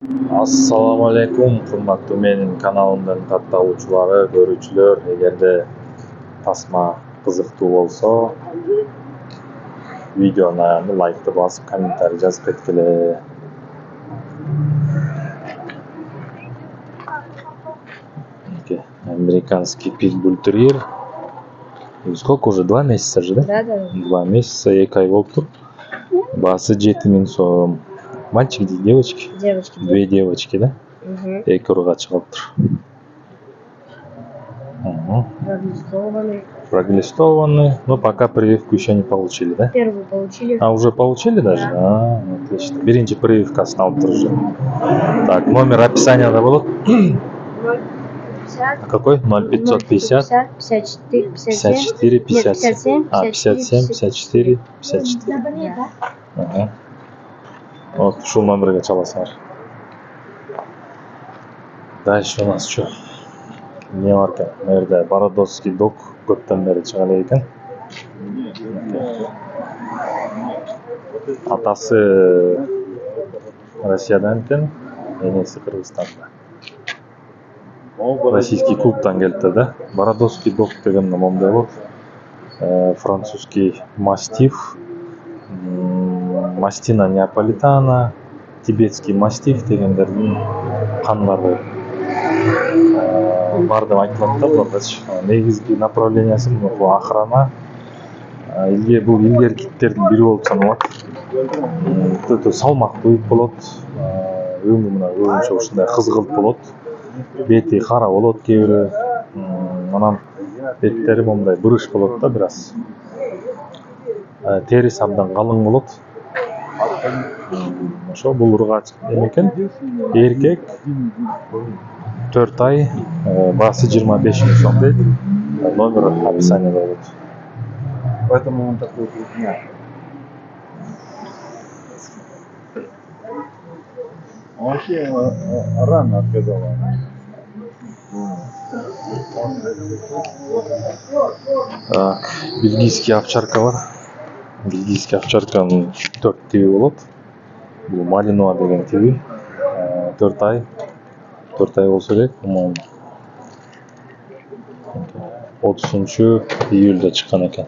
Assalamu alaikum, qimmatli mening kanalimdan kattauvchilari, ko'ruvchilar. Agarda tasma qiziqdi bo'lsa, videoni like bosib, kommentariy yozib ketkilar. Американский питбуль-терьер. Сколько уже? 2 месяца же, да? Да. 2 месяца, 2 ай болып тұр. Басы 7000 сом. Мальчик дейді, девочки? Девочки. 2 девочки, да? 2 ұрға шығып тұр. Проглистованный. Но пока прививку еще не получили, да? Первую получили. А, уже получили даже? Да. Отлично. Берите прививка, стал тоже. Так, номер описания было? 050. А какой? 0550? 54, 54, 57. Нет, 57, 57, 54. Да. Ага. Вот, шул номерге çalasыңар. Дальше у нас что? Не бар екен? Мына жерде Бородоцкий дог көптен бері шыға екен. Атасы Россиядан екен, енесі Қырғызстанда. Российский клубтан келді, да? Бородоцкий дог деген момдай вот. Французский мастиф, мастина неаполитана, тибетский мастиф дегендердің қандары бар деп айтылады да бұларда. Негізгі направлениясы бұл охрана. Бұл илгерки киттердің бири болуп саналат. Өтө салмак büyük болот. Өңү мына көбүнчө ушундай кызгылт болот. Бети кара болот кээ бирөө. Анан беттери мындай бурыш болот да бир аз. Терisi абдан калың болот. Ошо бул ургач экен. Эркек 4 ай, басы 25 000 сом дейт. Номер описанияда болот. Поэтому он такой крупняк. Он вообще рано отказал. Так, бельгийский овчарка бар. Бельгийский овчарканын 4 тиби болот. Бул Малинуа деген тиби. 4 ай. 4 ай болсо керек, по-моему. 30 июльде чыккан экен.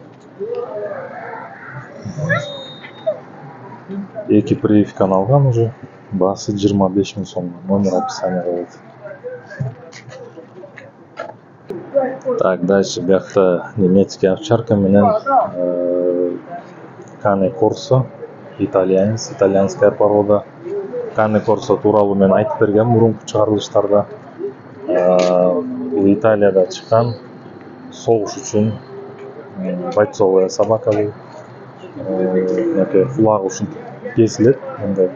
Эки прививканы алган уже. Басы 25 000 сом. Номер описанияда болот. Так, дальше бияқта немецкий овчарка менен Кане Корсо, итальянская порода. Кане Корсо тууралуу мен айтып бергем мурунку чыгарылыштарда. Бул Италияда чыккан, согуш үчүн бойцовая собака бул. Кулагы ушинтип кесилет, мындай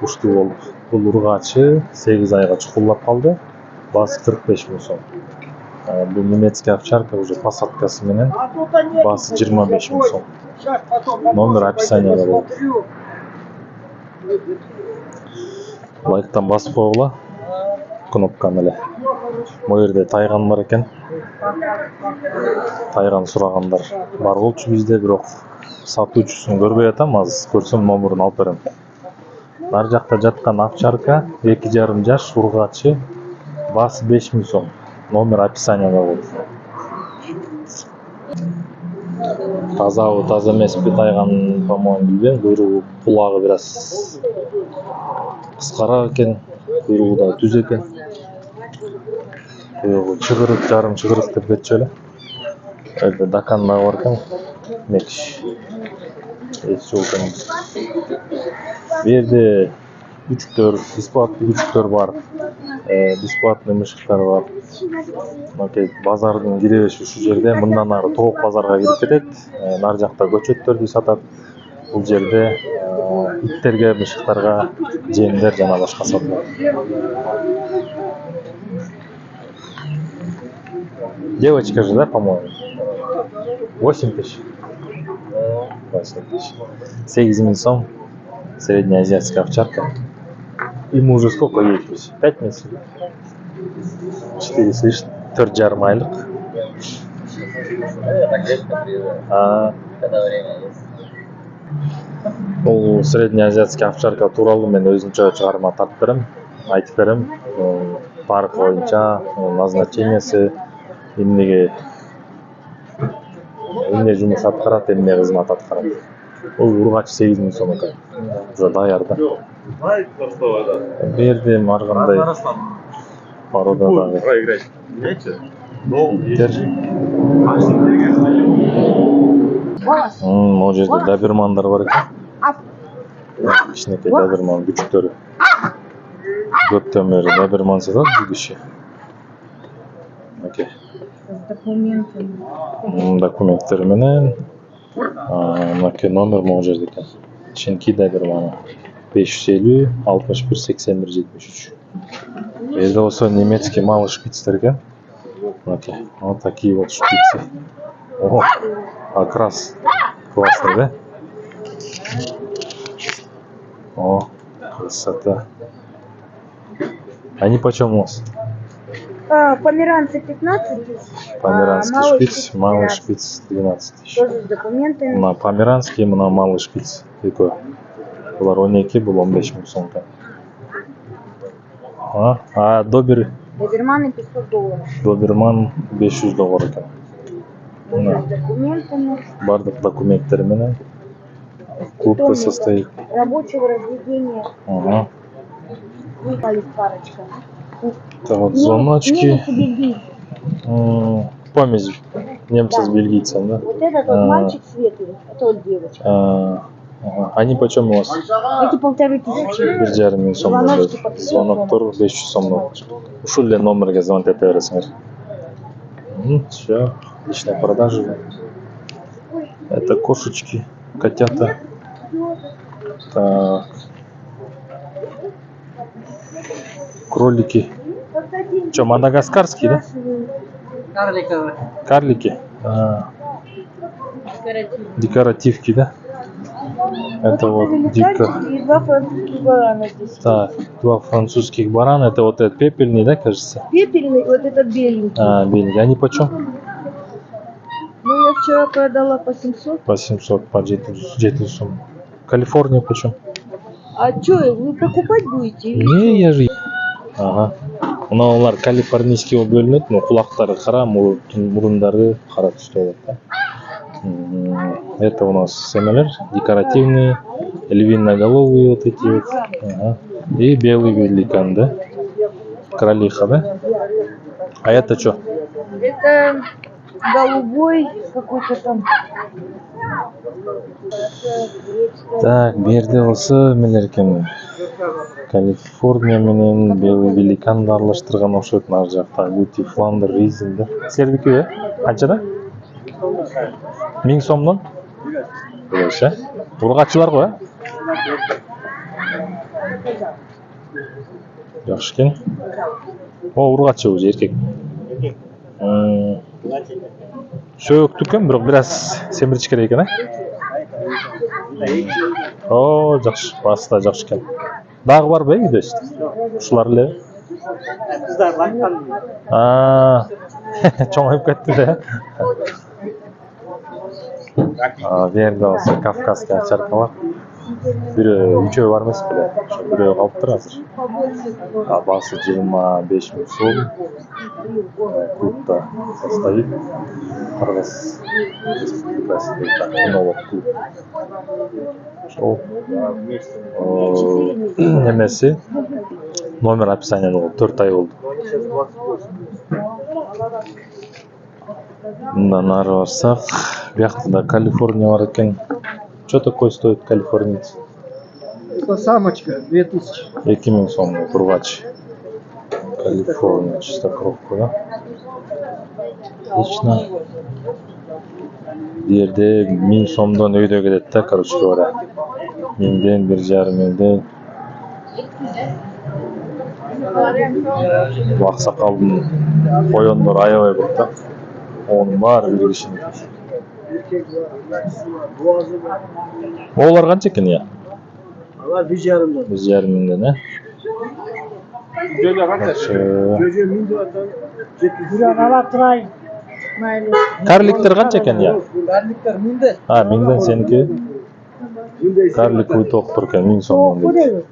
уштуу болуп. Бул ургачы 8 айга чукулдап калды. Басы 45 000 сом. Бул немецкий овчарка уже посадкасы менен басы 25 000 сом. Номер описанияда болот. Лайктан басып койгула. Кнопканы эле. Бул жерде тайган бар экен. Тайган сурагандар бар болчу бизде, бирок сатуучусун көрбөй атам, азыр көрсөм номерин алып берем. Нар жакта жаткан овчарка 2,5 жаш ургачы, басы 5 000 сом. Номер описанияда болот. Тазабы, таза эмеспи тайган, по-моему, билбейм. Кулагы бир аз кыскараак экен, куйругу да түз экен. Куйругу чыгырык, жарым чыгырык деп кетчү эле. Элде дакан дагы бар экен. Мекиш. Эс жок экен. Бу жерде күчтөр, бесплатный күчтөр бар. Бесплатный мышыктар бар. Базардын киребеши ушул жерде. Мындан ары тоок базарга кирип кетет. Нар жакта көчөттөрдү сатат. Бул жерде иттерге, мышыктарга жемдер жана башка сатылат. Девочка же, да, по-моему? 8 000. 8 000. 8 000 сом. Среднеазиатская овчарка. Ему уже сколько ей? 5 месяцев? 4 с лишним. 4,5 айлык. Так редко приезжаю. Когда время есть. Бұл среднеазиатский овчарка тууралуу мен өзүнчө чыгарма тартып берем, айтып берем. Парк боюнча назначениясы, эмне жумуш аткарат, эмне кызмат аткарат. Бул ургач 8.000 сом экен. Уже даяр да. Бердим ар кандай породадагы иттер. Могу жерде добермандар бар экен. Кичинекей доберман күчүктөрү. Көптөн бери доберман сатат бул киши. Окей. Документтер менен мынакей номер могу жерде экен. Ченки доберманы 550 61 81 73. Эде болсо немецкий малый шпицтер экен. Окей. Вот такие вот шпицы. О, окрас классный, да? О, красота. Они почем у вас? Померанцы 15 тысяч. Померанский шпиц, малый шпиц 12 тысяч. Тоже с документами. На померанский, на малый шпиц. Какой? Булар 12, был 15.000 сом. А доберы? Доберманы $500. Доберман $500 экен. Тоже с документами. Бардык документтер менен. Клубта состоит. Рабочего разведения. Ага. Выпали парочка. Это вот звоночки. Немец и бельгийец. Помесь немца с бельгийцем, да? Вот этот вот мальчик светлый, это вот девочка. Ага. Они почем у вас? Эти 1500. Бир жарым миң сом. Звоночки по 500 сом. Звоноктор 500 сом. Ушул эле номерге звонить ете бересиңер. Все, отличная продажа. Это кошечки, котята. Так. Кролики. Что, мадагаскарские, да? Карликовые. Карлики. Декоративки, да? Это вот дико. И два французских барана здесь. Так, 2 французских барана. Это вот этот пепельный, да, кажется? Пепельный, вот этот беленький. Беленький. Они почем? Ну, я вчера продала по 700. По 700, по 700 сом. Калифорния почем? А что, вы покупать будете? Не, я же. Ага. Мыналар калифорнийский болуп бөлүнөт, кулактары кара, мурундары кара түстө болот да. Это у нас семелер декоративные, львиноголовые вот эти вот. Ага. И белый великан, да? Кролиха, да? А это что? Это голубой какой-то там. Так, берде болсо эмелер экен. Калифорния менен белый великанды аралаштырган окшойт ар жакта. Гути, Фландер, Ризин, да? Силердики э? Канчада? 1000 сомдон? Көрөш, э? Ургачылар го, э? Жакшы экен. О, ургачы уже эркек. Сөйөктү экен, бирок бир аз семирич керек экен, э? О, жакшы, басы да жакшы экен. Дагы барбы үйдө? Ушулар эле. Чоңоюп кетти да. Берде болсо кавказский овчаркалар. Бирөө, үчөө бар эмес беле? Ошо бирөө калыптыр азыр. Басы 25.000 сом. Клубта состоит. Кыргыз Республикасындагы кинолог клуб. Ошол немеси номер описания болуп 4 ай болду. Мындан ары барсак, биякта да Калифорния бар экен. Что такое стоит калифорниец? Это самочка 2000. 2000 сом тургач. Калифорния, чистокровка, да? Отлично. Жерде 1000 сомдон өйдө кетет да, короче говоря. 1000ден 1,5 миңден. Аксакалдын коёндору аябай көп да. Онун баары бир кишиники. Олар канча экен я? Алар 1,5 1,5 миңден, э? Жөжө канча? Жөжө 1000 атан 700. Ала турай. Майлы. Карликтер канча экен я? Карликтер 1000. 1000ден сеники. Карлик уйтоктур экен 1000 сомдон дейт.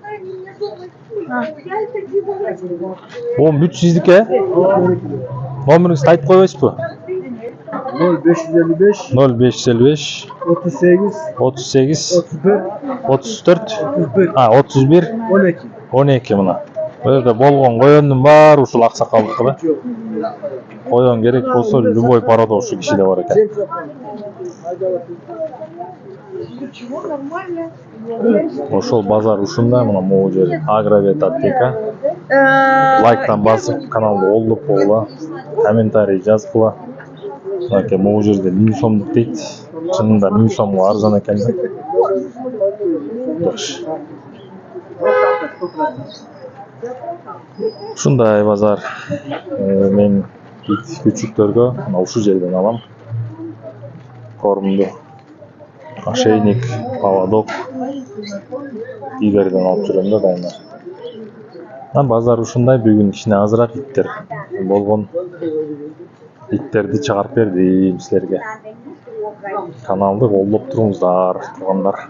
Оң бүт сиздики? Номериңизди айтып койбойсузбу? 0555 0555 38 38 34 34 31 12. 12 мына. Бул жерде болгон коёндун баары ушул аксакалдыкы да. Коён керек болсо любой порода ушул кишиде бар экен. Ошол базар ушунда, мына могу жер Агровет аптека. Лайктан басып, каналды колдоп койгула, комментарий жазгыла. Мынакей могу жерде 1000 сомдук дейт. Чынында 1000 сомго арзан экен да. Жакшы. Ушундай базар. Мен ит күчүктөргө мына ушул жерден алам. Кормду, ошейник, поводок Игорьден алып жүрөм да дайыма. Базар ушундай, бүгүн кичине азыраак иттер болгон. Иттерди чыгарып бердим силерге. Каналды колдоп туруңуздар, туугандар.